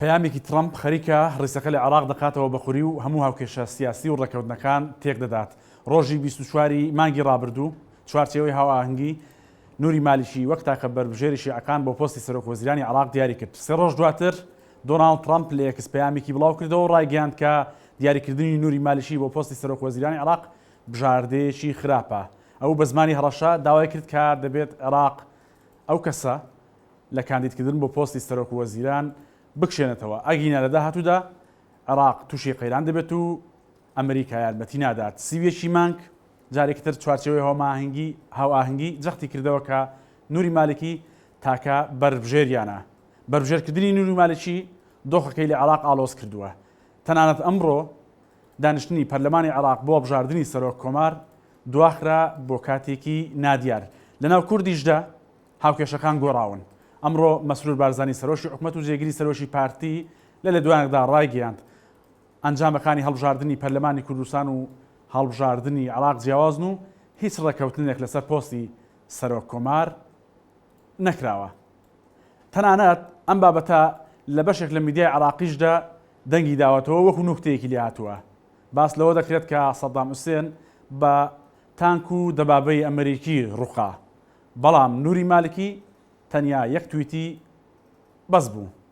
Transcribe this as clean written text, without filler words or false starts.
پەیامێکی ترامپ خەریکە ڕیسەکە لە عێراق دەکاتەوە بەخوری و هەموو هاوکێشە سیاسی و ڕێکەوتنەکان تێک دەدات. ڕۆژی 24 مانگی ڕابردوو چوارچێوەی هاوئاهەنگی نوری مالیشی وەک تاکە بەربژێری شیعەکان بۆ پۆستی سەرۆکوەزیرانی عێراق دیاری کرد. سێ ڕۆژ دواتر دۆناڵد ترامپ لە ئێکس پەیامێکی بڵاو کردەوە و ڕایگەیاند کە دیاریکردنی نوری مالیشی بۆ پۆستی سەرۆکوەزیرانی عێراق بژاردەیەکی خراپە. ئەو بە زمانی هەڕەشە داوای کرد کە دەبێت عێراق ئەو کەسە لە کاندیدکردن بۆ پۆستی سەرۆکوەزیران بکشێنێتەوە. ئەگینە لە داهاتوودا عێراق تووشی قەیران دەبێت و ئەمریکا یارمەتی نادات. سیویەکی مانگ جارێکی تر چوارچێوەی هاوئاهەنگی جەختی کردەوە کە نوری مالکی تاکە بەربژێریانە. بەربژێرکردنی نوری مالکی دۆخەکەی لە عێراق ئالۆز کردووە. تەنانەت ئەمڕۆ دانیشتنی پەرلەمانی عێراق بۆ بژاردننی سەرۆک کۆمار دواخرا بۆ کاتێکی نادیار. لەناو کوردیشدا هاوکێشەکان گۆڕاون. ئەمڕۆ مەسرور بارزانی سەرۆشی حکومەت و جێگیری سەرۆشی پارتی لە دوانێکدا ڕایگەیاند ئەنجامەکانی هەڵبژاردننی پەرلەمانی کوردستان و هەڵبژاردننی عێراق جیاوازن و هیچ ڕێکەوتنێک لەسەر پۆستی سەرۆک کۆمار نەکراوە. تەنانەت ئەم بابەتە لە بەشێک لە میدیای عێراقیشدا دەنگی داوەتەوە وەکو نوکتەیەکی لێ هاتووە. باس لەوە دەکرێت کە سەدام حوسێن بە تانک و دەبابەی ئەمریکی ڕووقا، بەڵام نوری مالکی تەنیا یەک تویتی بەس بوو.